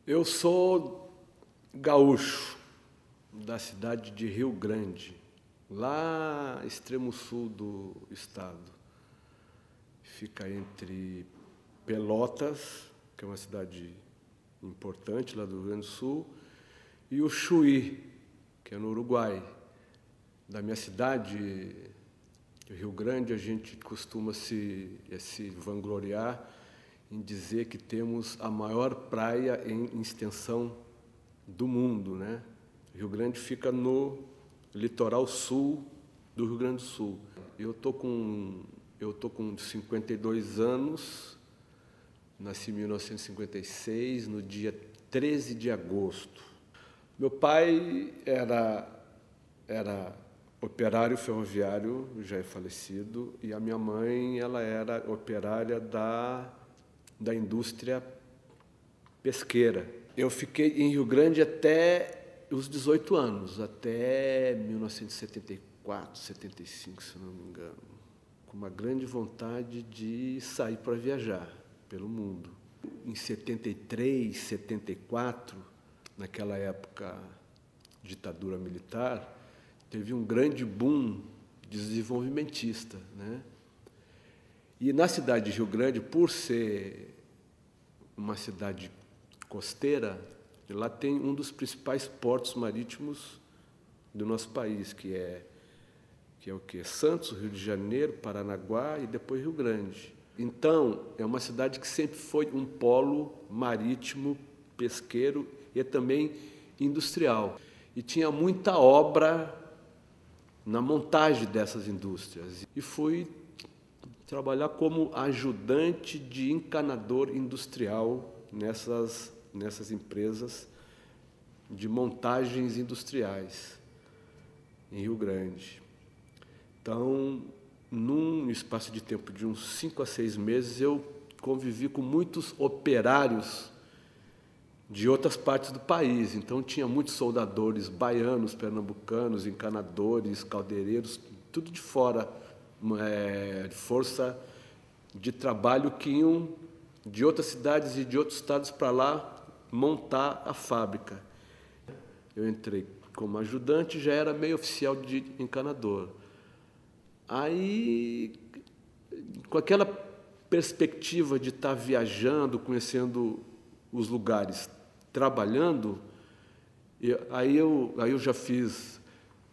Eu sou gaúcho, da cidade de Rio Grande, lá extremo sul do estado. Fica entre Pelotas, que é uma cidade importante lá do Rio Grande do Sul, e o Chuí, que é no Uruguai. Da minha cidade, Rio Grande, a gente costuma se vangloriar em dizer que temos a maior praia em extensão do mundo, né? Rio Grande fica no litoral sul do Rio Grande do Sul. Eu tô com 52 anos, nasci em 1956, no dia 13 de agosto. Meu pai era operário ferroviário, já é falecido, e a minha mãe ela era operária da indústria pesqueira. Eu fiquei em Rio Grande até os 18 anos, até 1974, 75, se não me engano, com uma grande vontade de sair para viajar pelo mundo. Em 73, 74, naquela época ditadura militar, teve um grande boom desenvolvimentista, né? E na cidade de Rio Grande, por ser uma cidade costeira, lá tem um dos principais portos marítimos do nosso país, que é o quê? Santos, Rio de Janeiro, Paranaguá e depois Rio Grande. Então, é uma cidade que sempre foi um polo marítimo, pesqueiro e também industrial. E tinha muita obra na montagem dessas indústrias. E fui trabalhar como ajudante de encanador industrial nessas empresas de montagens industriais em Rio Grande. Então, num espaço de tempo de uns 5 a 6 meses, eu convivi com muitos operários de outras partes do país. Então, tinha muitos soldadores baianos, pernambucanos, encanadores, caldeireiros, tudo de fora, força de trabalho que iam de outras cidades e de outros estados para lá montar a fábrica. Eu entrei como ajudante, já era meio oficial de encanador. Aí, com aquela perspectiva de estar viajando, conhecendo os lugares, trabalhando, aí eu já fiz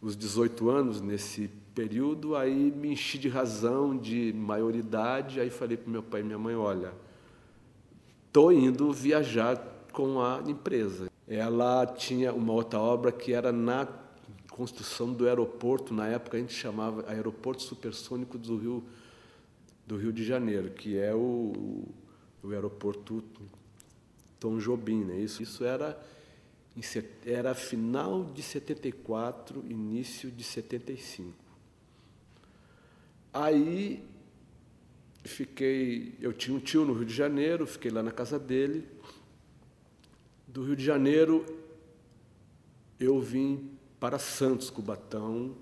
os 18 anos nesse período, aí me enchi de razão, de maioridade, aí falei para meu pai e minha mãe, olha, estou indo viajar com a empresa. Ela tinha uma outra obra que era na construção do aeroporto, na época a gente chamava Aeroporto Supersônico do Rio de Janeiro, que é o aeroporto Tom Jobim, né? Isso era final de 74, início de 75. Aí eu tinha um tio no Rio de Janeiro, fiquei lá na casa dele. Do Rio de Janeiro eu vim para Santos, Cubatão,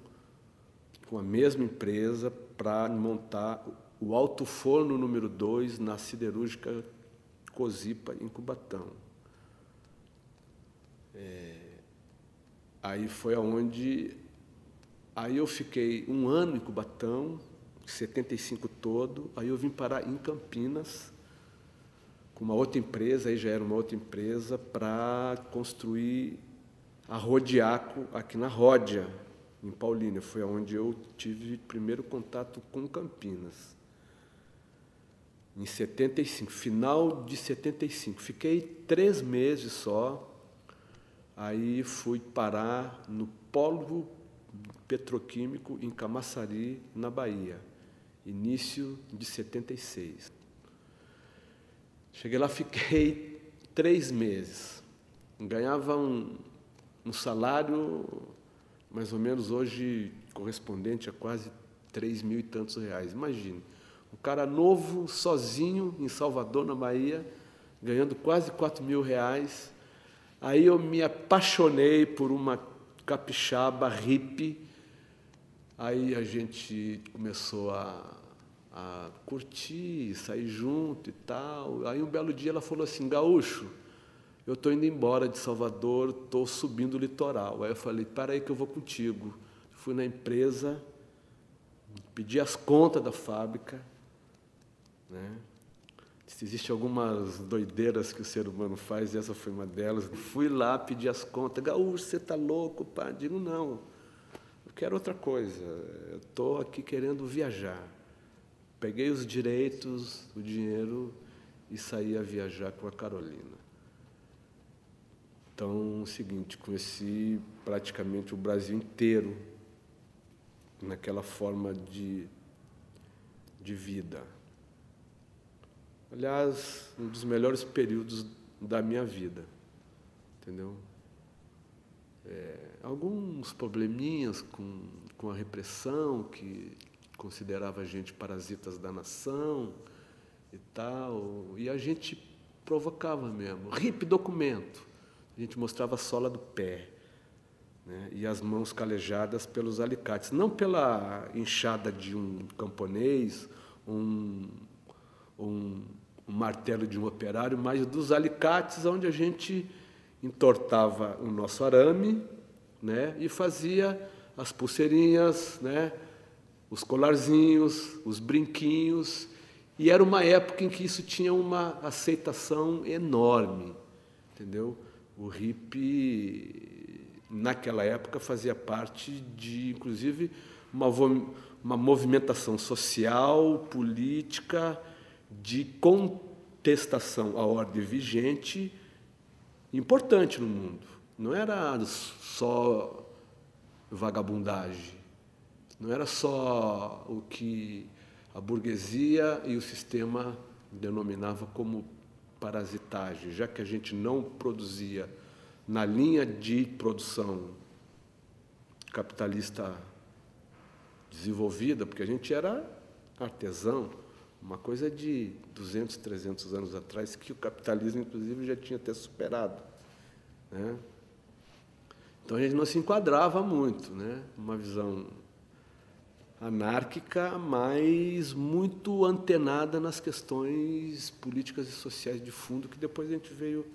com a mesma empresa, para montar o alto forno número 2 na siderúrgica Cosipa, em Cubatão. Aí foi aonde... Aí eu fiquei um ano em Cubatão, 75 todo, aí eu vim parar em Campinas, com uma outra empresa, aí já era uma outra empresa, para construir a Rodiaco aqui na Ródia, em Paulínia. Foi onde eu tive primeiro contato com Campinas. Em 75, final de 75. Fiquei 3 meses só, aí fui parar no polo petroquímico em Camaçari, na Bahia, início de 76. Cheguei lá, fiquei 3 meses. Ganhava um salário, mais ou menos hoje, correspondente a quase 3 mil e tantos reais. Imagine, um cara novo, sozinho, em Salvador, na Bahia, ganhando quase 4 mil reais. Aí eu me apaixonei por uma capixaba hippie. Aí a gente começou a curtir, sair junto e tal. Aí um belo dia ela falou assim, gaúcho, eu estou indo embora de Salvador, estou subindo o litoral. Aí eu falei, para aí que eu vou contigo. Fui na empresa, pedi as contas da fábrica, né? Existem algumas doideiras que o ser humano faz, e essa foi uma delas. Fui lá, pedi as contas. Gaúcho, você está louco, pá? Digo, não, eu quero outra coisa. Eu estou aqui querendo viajar. Peguei os direitos, o dinheiro e saí a viajar com a Carolina. Então, é o seguinte, conheci praticamente o Brasil inteiro naquela forma de vida. Aliás, um dos melhores períodos da minha vida, entendeu? Alguns probleminhas com a repressão, que considerava a gente parasitas da nação e tal, e a gente provocava mesmo. Hippie documento. A gente mostrava a sola do pé, né? E as mãos calejadas pelos alicates, não pela enxada de um camponês, um martelo de um operário, mas dos alicates onde a gente entortava o nosso arame, né? E fazia as pulseirinhas, né? Os colarzinhos, os brinquinhos, e era uma época em que isso tinha uma aceitação enorme, entendeu? O hippie, naquela época, fazia parte de, inclusive, uma movimentação social, política, de contestação à ordem vigente, importante no mundo. Não era só vagabundagem, não era só o que a burguesia e o sistema denominava como parasitagem, já que a gente não produzia na linha de produção capitalista desenvolvida, porque a gente era artesão, uma coisa de 200, 300 anos atrás, que o capitalismo, inclusive, já tinha até superado, né? Então, a gente não se enquadrava muito, né? Uma visão anárquica, mas muito antenada nas questões políticas e sociais de fundo, que depois a gente veio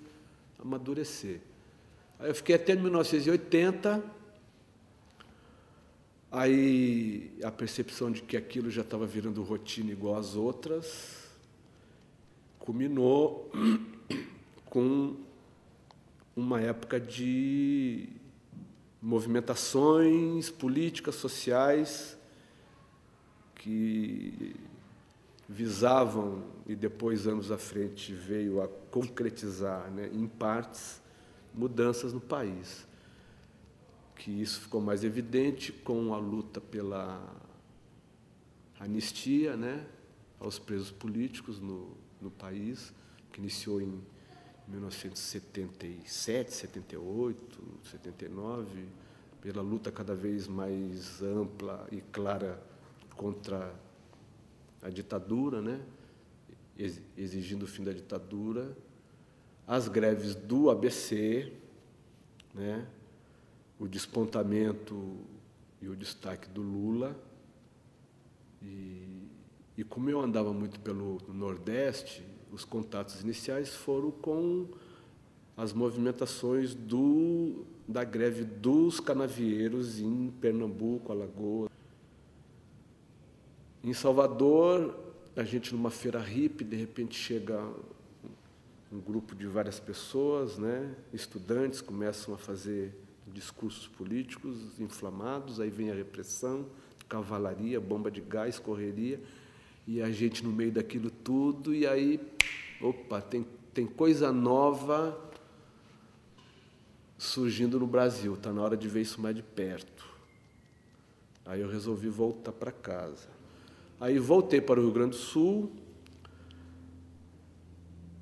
amadurecer. Aí eu fiquei até 1980, aí a percepção de que aquilo já estava virando rotina igual às outras, culminou com uma época de movimentações políticas, sociais, que visavam, e depois, anos à frente, veio a concretizar, né, em partes, mudanças no país. Que isso ficou mais evidente com a luta pela anistia, né, aos presos políticos no país, que iniciou em 1977, 78, 79, pela luta cada vez mais ampla e clara contra a ditadura, né? Exigindo o fim da ditadura, as greves do ABC, né? O despontamento e o destaque do Lula. E como eu andava muito pelo Nordeste, os contatos iniciais foram com as movimentações da greve dos canavieiros em Pernambuco, Alagoas. Em Salvador, a gente numa feira hippie, de repente chega um grupo de várias pessoas, né? Estudantes começam a fazer discursos políticos inflamados, aí vem a repressão, cavalaria, bomba de gás, correria, e a gente no meio daquilo tudo, e aí, opa, tem coisa nova surgindo no Brasil, está na hora de ver isso mais de perto. Aí eu resolvi voltar para casa. Aí voltei para o Rio Grande do Sul.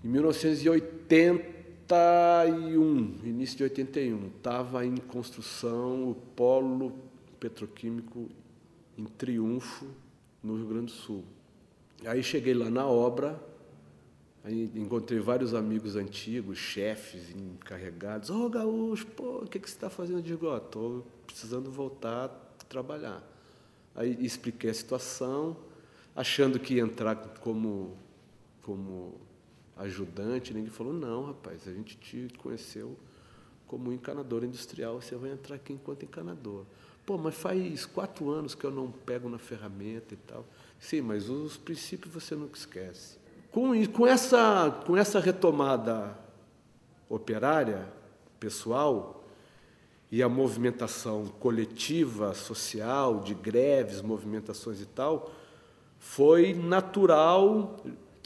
Em 1981, início de 81, estava em construção o polo petroquímico em Triunfo, no Rio Grande do Sul. Aí cheguei lá na obra, aí encontrei vários amigos antigos, chefes, encarregados. Ô, Gaúcho, pô, o que você está fazendo? Eu digo, estou precisando voltar a trabalhar. Aí expliquei a situação, achando que ia entrar como ajudante, ninguém falou, não, rapaz, a gente te conheceu como encanador industrial, você vai entrar aqui enquanto encanador. Pô, mas faz 4 anos que eu não pego na ferramenta e tal. Sim, mas os princípios você nunca esquece. Com essa retomada operária, pessoal, e a movimentação coletiva, social, de greves, movimentações e tal, foi natural,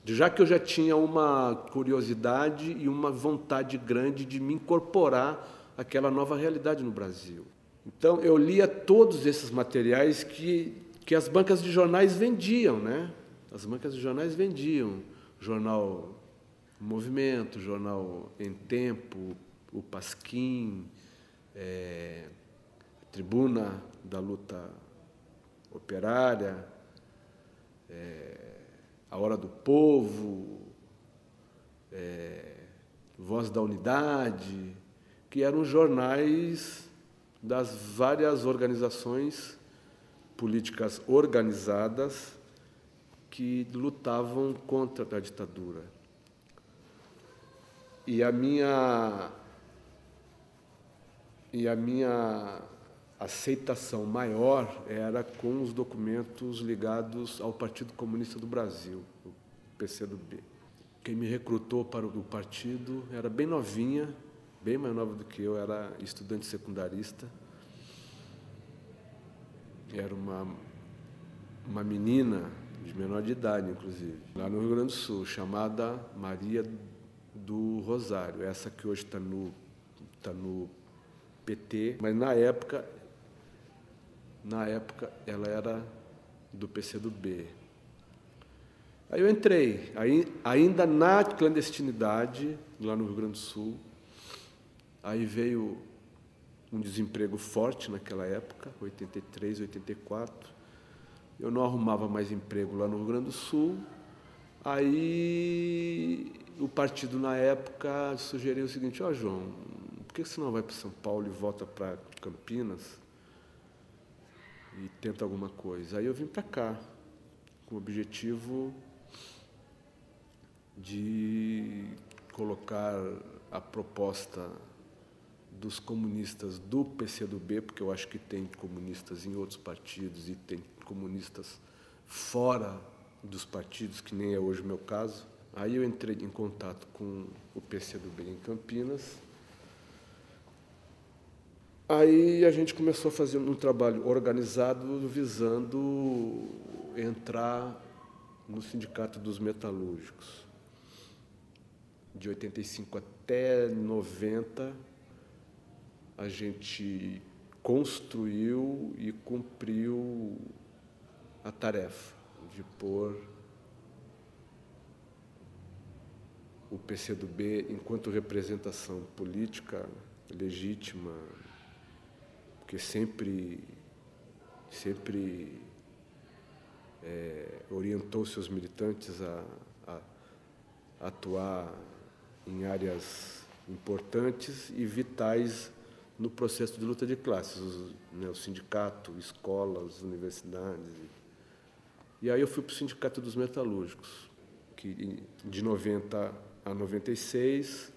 já que eu já tinha uma curiosidade e uma vontade grande de me incorporar àquela nova realidade no Brasil. Então, eu lia todos esses materiais que as bancas de jornais vendiam, né? As bancas de jornais vendiam. Jornal Movimento, Jornal Em Tempo, o Pasquim, Tribuna da Luta Operária, A Hora do Povo, Voz da Unidade, que eram jornais das várias organizações políticas organizadas que lutavam contra a ditadura. E a minha aceitação maior era com os documentos ligados ao Partido Comunista do Brasil, o PCdoB. Quem me recrutou para o partido era bem novinha, bem mais nova do que eu, era estudante secundarista. Era uma menina de menor de idade, inclusive, lá no Rio Grande do Sul, chamada Maria do Rosário, essa que hoje está no PT, mas na época ela era do PCdoB. Aí eu entrei, ainda na clandestinidade, lá no Rio Grande do Sul. Aí veio um desemprego forte naquela época, 83, 84. Eu não arrumava mais emprego lá no Rio Grande do Sul. Aí o partido, na época, sugeriu o seguinte: ó, João, por que você não vai para São Paulo e volta para Campinas e tenta alguma coisa? Aí eu vim para cá, com o objetivo de colocar a proposta dos comunistas do PCdoB, porque eu acho que tem comunistas em outros partidos e tem comunistas fora dos partidos, que nem é hoje o meu caso. Aí eu entrei em contato com o PCdoB em Campinas. Aí a gente começou a fazer um trabalho organizado visando entrar no Sindicato dos Metalúrgicos. De 85 até 90, a gente construiu e cumpriu a tarefa de pôr o PCdoB enquanto representação política legítima, porque sempre orientou seus militantes a atuar em áreas importantes e vitais no processo de luta de classes, o sindicato, escolas, universidades. E aí eu fui para o Sindicato dos Metalúrgicos, que de 90 a 96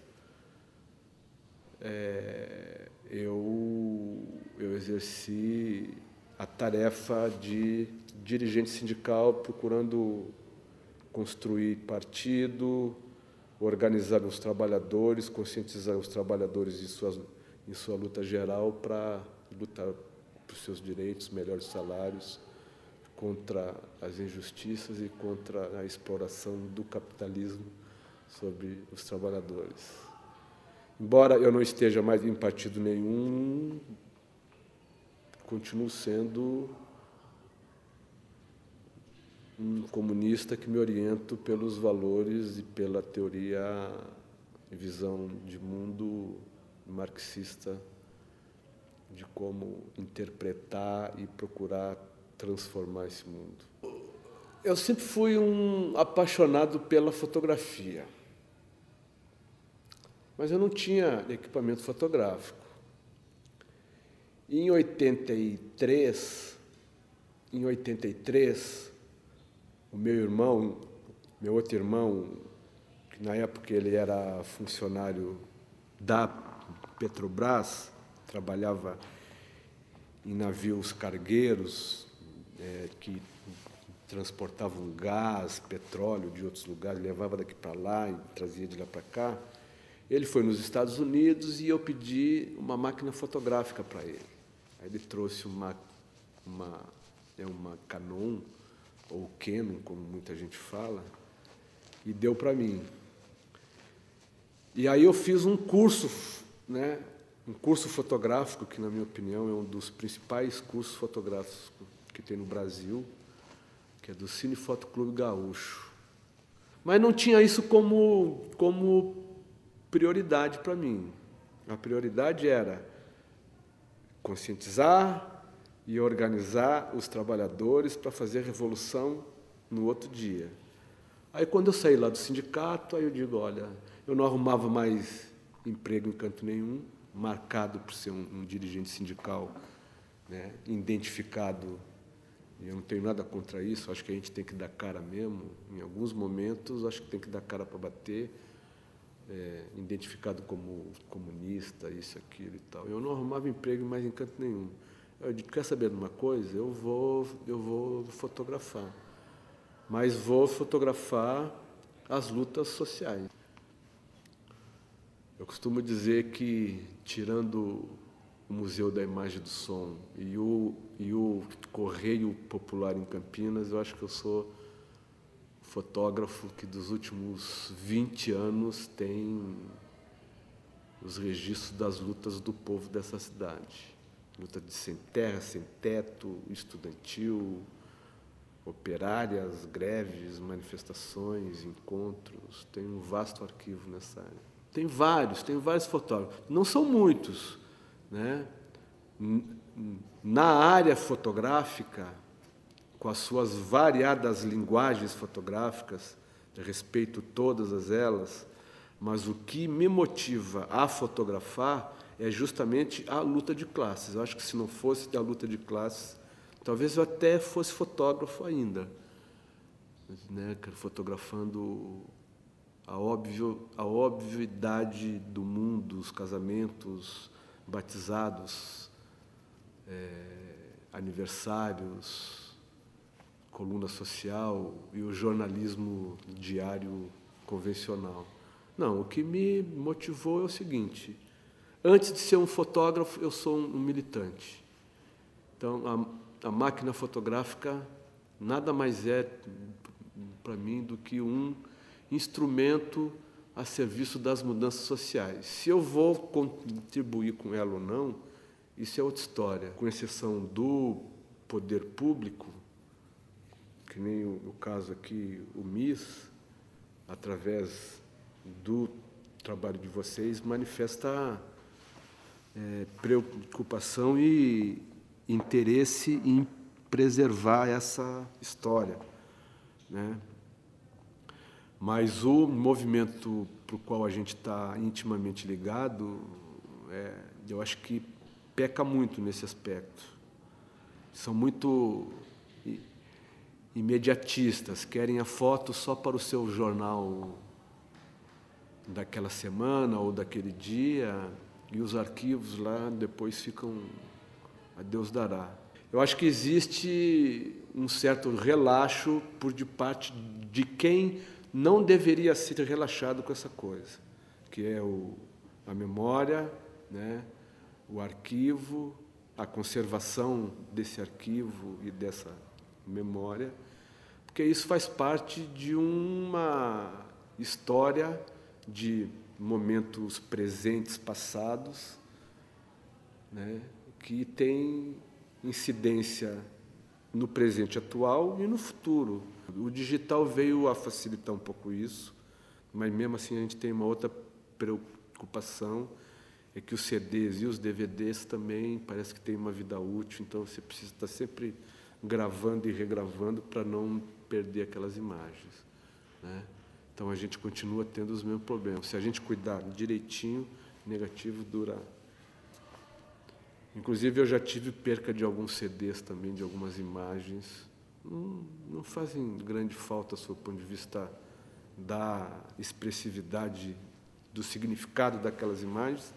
eu exerci a tarefa de dirigente sindical, procurando construir partido, organizar os trabalhadores, conscientizar os trabalhadores em sua luta geral para lutar por seus direitos, melhores salários, contra as injustiças e contra a exploração do capitalismo sobre os trabalhadores. Embora eu não esteja mais em partido nenhum, continuo sendo um comunista que me oriento pelos valores e pela teoria e visão de mundo marxista de como interpretar e procurar transformar esse mundo. Eu sempre fui um apaixonado pela fotografia, mas eu não tinha equipamento fotográfico. Em 83, o meu outro irmão, que na época ele era funcionário da Petrobras, trabalhava em navios cargueiros que transportavam gás, petróleo de outros lugares, levava daqui para lá e trazia de lá para cá. Ele foi nos Estados Unidos e eu pedi uma máquina fotográfica para ele. Aí ele trouxe uma Canon, ou Canon, como muita gente fala, e deu para mim. E aí eu fiz um curso, né, um curso fotográfico, que, na minha opinião, é um dos principais cursos fotográficos que tem no Brasil, que é do Cine Foto Clube Gaúcho. Mas não tinha isso como prioridade para mim. A prioridade era conscientizar e organizar os trabalhadores para fazer a revolução no outro dia. Aí, quando eu saí lá do sindicato, aí eu digo, olha, eu não arrumava mais emprego em canto nenhum, marcado por ser um dirigente sindical, né, identificado. E eu não tenho nada contra isso, acho que a gente tem que dar cara mesmo. Em alguns momentos, acho que tem que dar cara para bater, identificado como comunista, isso, aquilo e tal. Eu não arrumava emprego mais em canto nenhum. Eu digo, quer saber de uma coisa? Eu vou fotografar, mas vou fotografar as lutas sociais. Eu costumo dizer que, tirando o Museu da Imagem e do Som e o Correio Popular em Campinas, eu acho que eu sou fotógrafo que dos últimos 20 anos tem os registros das lutas do povo dessa cidade. Luta de sem terra, sem teto, estudantil, operárias, greves, manifestações, encontros. Tem um vasto arquivo nessa área. Tem vários fotógrafos. Não são muitos, né? Na área fotográfica, com as suas variadas linguagens fotográficas, respeito todas elas, mas o que me motiva a fotografar é justamente a luta de classes. Eu acho que se não fosse a luta de classes, talvez eu até fosse fotógrafo ainda, né? Fotografando a obviedade do mundo, os casamentos, batizados, aniversários, coluna social e o jornalismo diário convencional. Não, o que me motivou é o seguinte: antes de ser um fotógrafo, eu sou um militante. Então, a máquina fotográfica nada mais é, para mim, do que um instrumento a serviço das mudanças sociais. Se eu vou contribuir com ela ou não, isso é outra história. Com exceção do poder público, que nem o caso aqui, o MIS, através do trabalho de vocês, manifesta preocupação e interesse em preservar essa história, né? Mas o movimento para o qual a gente está intimamente ligado, eu acho que peca muito nesse aspecto. São muito imediatistas, querem a foto só para o seu jornal daquela semana ou daquele dia, e os arquivos lá depois ficam a Deus dará. Eu acho que existe um certo relaxo por de parte de quem não deveria ser relaxado com essa coisa, que é a memória, né, o arquivo, a conservação desse arquivo e dessa memória, porque isso faz parte de uma história de momentos presentes, passados, né, que tem incidência no presente atual e no futuro. O digital veio a facilitar um pouco isso, mas mesmo assim a gente tem uma outra preocupação, é que os CDs e os DVDs também parece que têm uma vida útil, então você precisa estar sempre gravando e regravando para não perder aquelas imagens, né? Então a gente continua tendo os mesmos problemas. Se a gente cuidar direitinho, negativo dura. Inclusive eu já tive perca de alguns CDs também, de algumas imagens. Não fazem grande falta, do seu ponto de vista da expressividade, do significado daquelas imagens,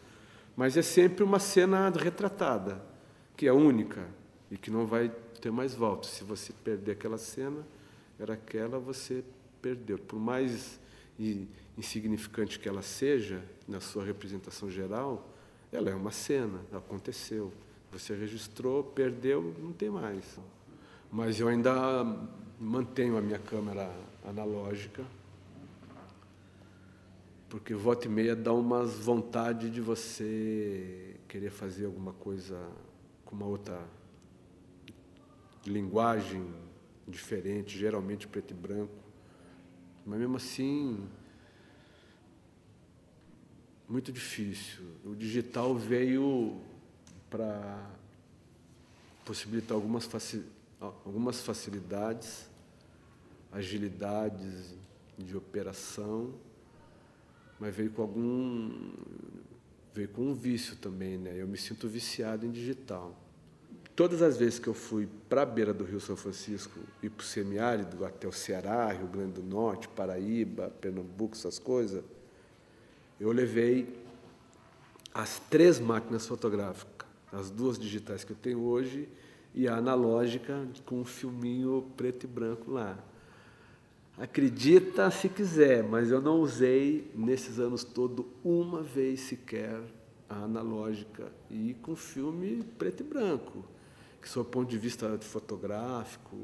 mas é sempre uma cena retratada, que é única e que não vai ter mais volta. Se você perder aquela cena, era aquela, você perdeu. Por mais insignificante que ela seja, na sua representação geral, ela é uma cena, aconteceu. Você registrou, perdeu, não tem mais. Mas eu ainda mantenho a minha câmera analógica, porque volta e meia dá umas vontade de você querer fazer alguma coisa com uma outra linguagem diferente, geralmente preto e branco. Mas mesmo assim, muito difícil. O digital veio para possibilitar algumas facilidades, agilidades de operação, mas veio com um vício também, né? Eu me sinto viciado em digital. Todas as vezes que eu fui para a beira do Rio São Francisco e para o semiárido, até o Ceará, Rio Grande do Norte, Paraíba, Pernambuco, essas coisas, eu levei as 3 máquinas fotográficas, as 2 digitais que eu tenho hoje e a analógica com um filminho preto e branco lá. Acredita se quiser, mas eu não usei nesses anos todos uma vez sequer a analógica e com filme preto e branco, que sob o ponto de vista fotográfico,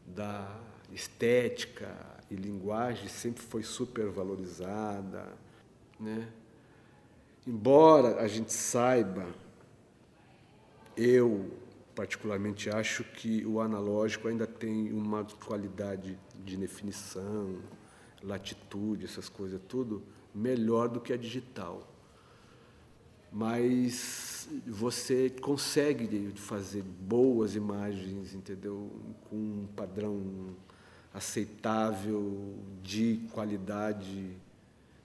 da estética e linguagem sempre foi super valorizada, né? Embora a gente saiba, eu particularmente acho que o analógico ainda tem uma qualidade de definição, latitude, essas coisas tudo, melhor do que a digital. Mas você consegue fazer boas imagens, entendeu? Com um padrão aceitável de qualidade,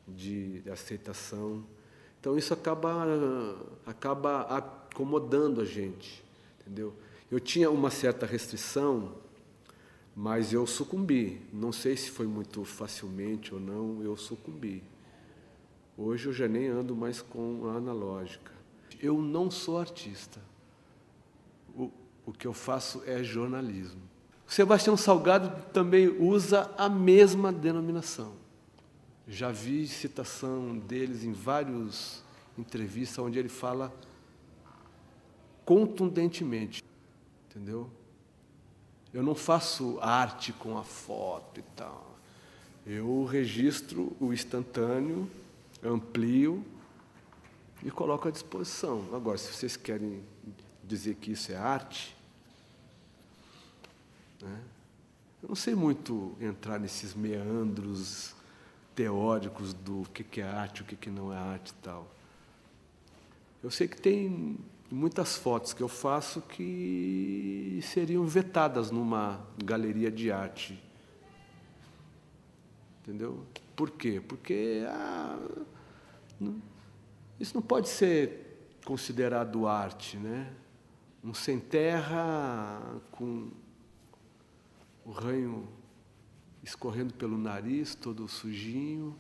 de aceitação. Então isso acaba acomodando a gente, entendeu? Eu tinha uma certa restrição, mas eu sucumbi. Não sei se foi muito facilmente ou não, eu sucumbi. Hoje eu já nem ando mais com a analógica. Eu não sou artista. O que eu faço é jornalismo. O Sebastião Salgado também usa a mesma denominação. Já vi citação deles em várias entrevistas onde ele fala contundentemente, entendeu? Eu não faço arte com a foto e tal. Eu registro o instantâneo, amplio e coloco à disposição. Agora, se vocês querem dizer que isso é arte, né? Eu não sei muito entrar nesses meandros teóricos do que é arte, o que não é arte e tal. Eu sei que tem muitas fotos que eu faço que seriam vetadas numa galeria de arte. Entendeu? Por quê? Porque isso não pode ser considerado arte, né? Um sem terra com o ranho escorrendo pelo nariz, todo sujinho,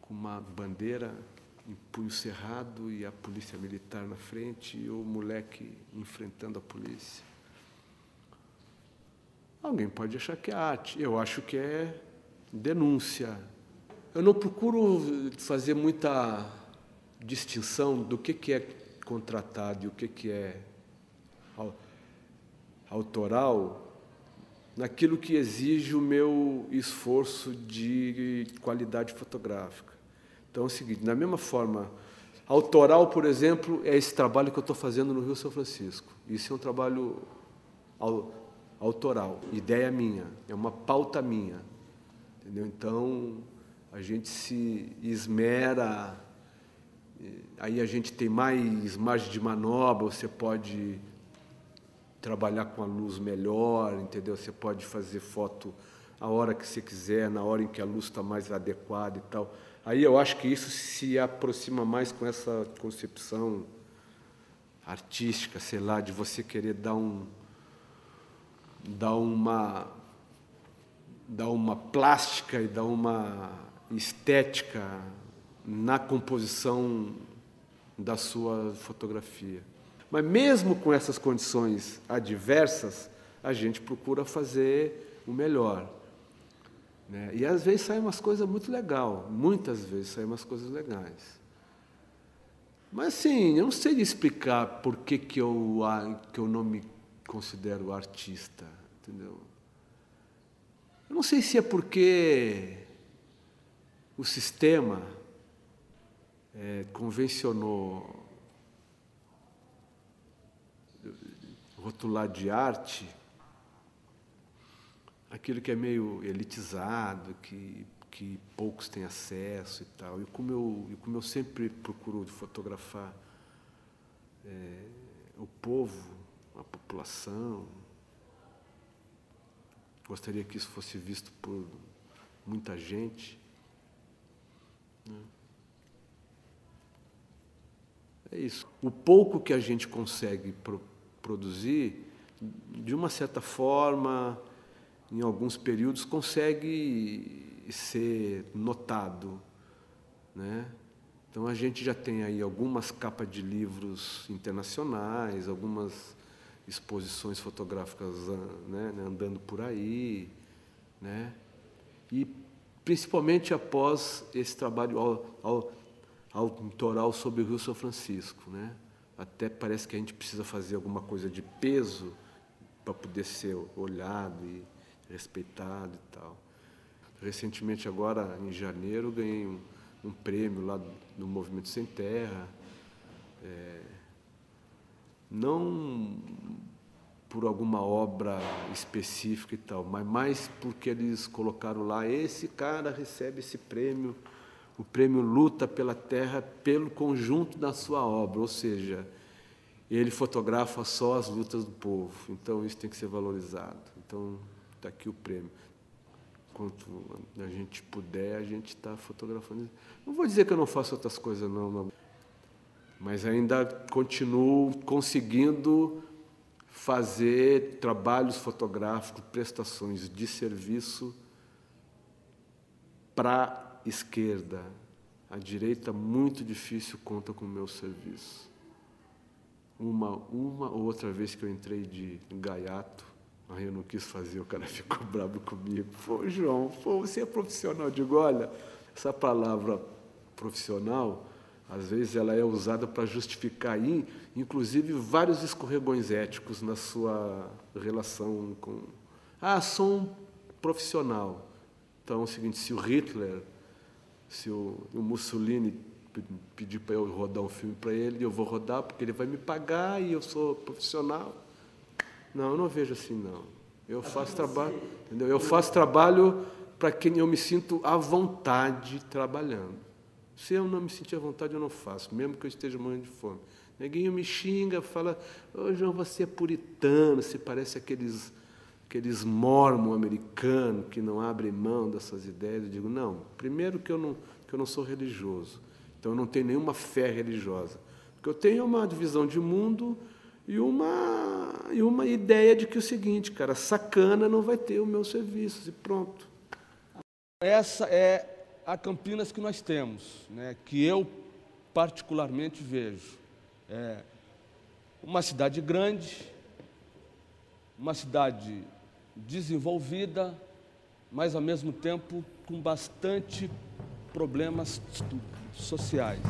com uma bandeira em punho cerrado e a polícia militar na frente e o moleque enfrentando a polícia. Alguém pode achar que é arte, eu acho que é denúncia. Eu não procuro fazer muita distinção do que é contratado e o que é autoral, naquilo que exige o meu esforço de qualidade fotográfica. Então é o seguinte, da mesma forma, autoral, por exemplo, é esse trabalho que eu estou fazendo no Rio São Francisco. Isso é um trabalho autoral, ideia minha, é uma pauta minha. Entendeu? Então, a gente se esmera, aí a gente tem mais margem de manobra, você pode trabalhar com a luz melhor, entendeu? Você pode fazer foto a hora que você quiser, na hora em que a luz está mais adequada e tal. Aí eu acho que isso se aproxima mais com essa concepção artística, sei lá, de você querer dar uma dá uma plástica e dá uma estética na composição da sua fotografia. Mas mesmo com essas condições adversas, a gente procura fazer o melhor, né? E às vezes saem umas coisas muito legais, muitas vezes saem umas coisas legais. Mas assim, eu não sei explicar por que eu não me considero artista, entendeu? Eu não sei se é porque o sistema convencionou rotular de arte aquilo que é meio elitizado, que poucos têm acesso e tal. E como eu sempre procuro fotografar o povo, a população, gostaria que isso fosse visto por muita gente, né? É isso. O pouco que a gente consegue produzir, de uma certa forma, em alguns períodos, consegue ser notado, né? Então, a gente já tem aí algumas capas de livros internacionais, algumas exposições fotográficas, né, andando por aí, né? E, principalmente após esse trabalho autoral sobre o Rio São Francisco, né? Até parece que a gente precisa fazer alguma coisa de peso para poder ser olhado e respeitado e tal. Recentemente, agora, em janeiro, ganhei um prêmio lá do Movimento Sem Terra, não por alguma obra específica e tal, mas mais porque eles colocaram lá, esse cara recebe esse prêmio, o prêmio luta pela terra pelo conjunto da sua obra, ou seja, ele fotografa só as lutas do povo, então isso tem que ser valorizado. Então, está aqui o prêmio. Enquanto a gente puder, a gente está fotografando. Não vou dizer que eu não faço outras coisas, não, mas ainda continuo conseguindo fazer trabalhos fotográficos, prestações de serviço para a esquerda. A direita, muito difícil, conta com o meu serviço. Uma ou outra vez que eu entrei de gaiato, aí eu não quis fazer, o cara ficou bravo comigo. Pô, João, você é profissional. Eu digo, olha, essa palavra profissional, às vezes ela é usada para justificar, inclusive, vários escorregões éticos na sua relação com... sou um profissional. Então, é o seguinte, se o Hitler, se o Mussolini pedir para eu rodar um filme para ele, eu vou rodar porque ele vai me pagar e eu sou profissional. Não, eu não vejo assim, não. Eu faço trabalho, entendeu? Eu faço trabalho para quem eu me sinto à vontade trabalhando. Se eu não me sentir à vontade, eu não faço, mesmo que eu esteja morrendo de fome. Neguinho me xinga, fala, ô João, você é puritano, você parece aqueles mormon americanos que não abrem mão dessas ideias. Eu digo, não, primeiro que eu não sou religioso, então eu não tenho nenhuma fé religiosa. Porque eu tenho uma divisão de mundo e uma ideia de que é o seguinte, cara, sacana não vai ter o meu serviço, e pronto. Essa é a Campinas que nós temos, né, que eu particularmente vejo. É uma cidade grande, uma cidade desenvolvida, mas, ao mesmo tempo, com bastante problemas sociais.